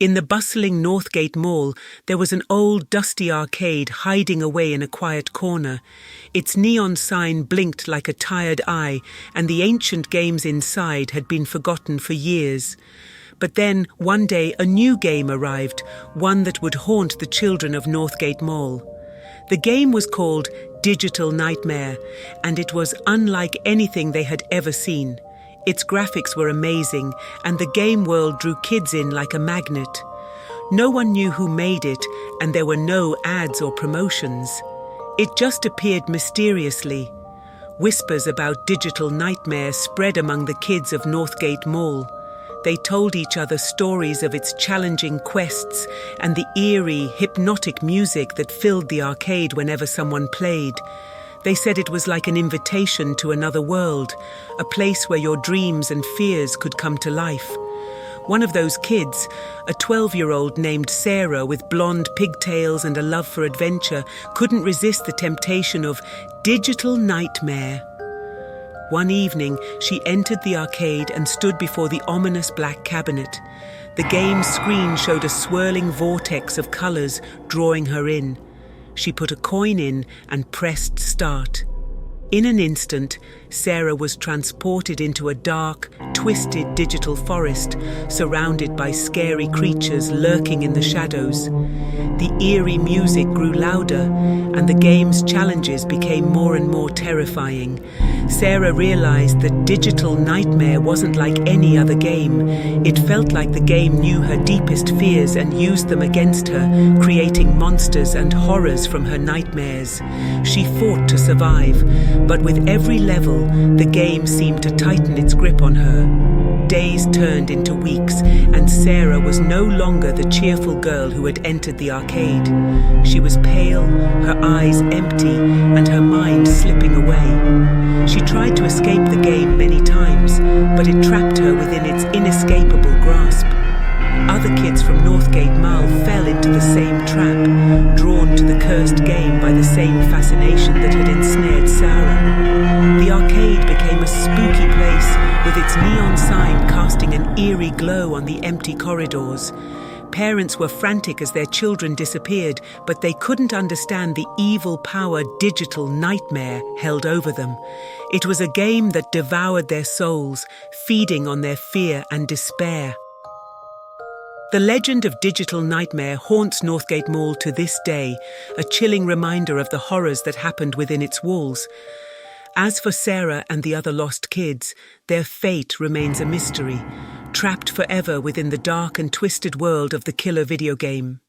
In the bustling Northgate Mall, there was an old, dusty arcade hiding away in a quiet corner. Its neon sign blinked like a tired eye, and the ancient games inside had been forgotten for years. But then, one day, a new game arrived, one that would haunt the children of Northgate Mall. The game was called Digital Nightmare, and it was unlike anything they had ever seen. Its graphics were amazing, and the game world drew kids in like a magnet. No one knew who made it, and there were no ads or promotions. It just appeared mysteriously. Whispers about Digital Nightmare spread among the kids of Northgate Mall. They told each other stories of its challenging quests and the eerie, hypnotic music that filled the arcade whenever someone played. They said it was like an invitation to another world, a place where your dreams and fears could come to life. One of those kids, a 12-year-old named Sarah with blonde pigtails and a love for adventure, couldn't resist the temptation of Digital Nightmare. One evening, she entered the arcade and stood before the ominous black cabinet. The game's screen showed a swirling vortex of colors, drawing her in. She put a coin in and pressed start. In an instant, Sarah was transported into a dark, twisted digital forest, surrounded by scary creatures lurking in the shadows. The eerie music grew louder, and the game's challenges became more and more terrifying. Sarah realized that Digital Nightmare wasn't like any other game. It felt like the game knew her deepest fears and used them against her, creating monsters and horrors from her nightmares. She fought to survive, but with every level, the game seemed to tighten its grip on her. Days turned into weeks, and Sarah was no longer the cheerful girl who had entered the arcade. She was pale, her eyes empty, and her mind slipping away. She tried to escape the game many times, but it trapped her within its inescapable grasp. Other kids from Northgate Mall fell into the same trap, drawn to the cursed game by the same fascination that had ensnared Sarah. The arcade became a spooky place, with its neon sign casting an eerie glow on the empty corridors. Parents were frantic as their children disappeared, but they couldn't understand the evil power Digital Nightmare held over them. It was a game that devoured their souls, feeding on their fear and despair. The legend of Digital Nightmare haunts Northgate Mall to this day, a chilling reminder of the horrors that happened within its walls. As for Sarah and the other lost kids, their fate remains a mystery, trapped forever within the dark and twisted world of the killer video game.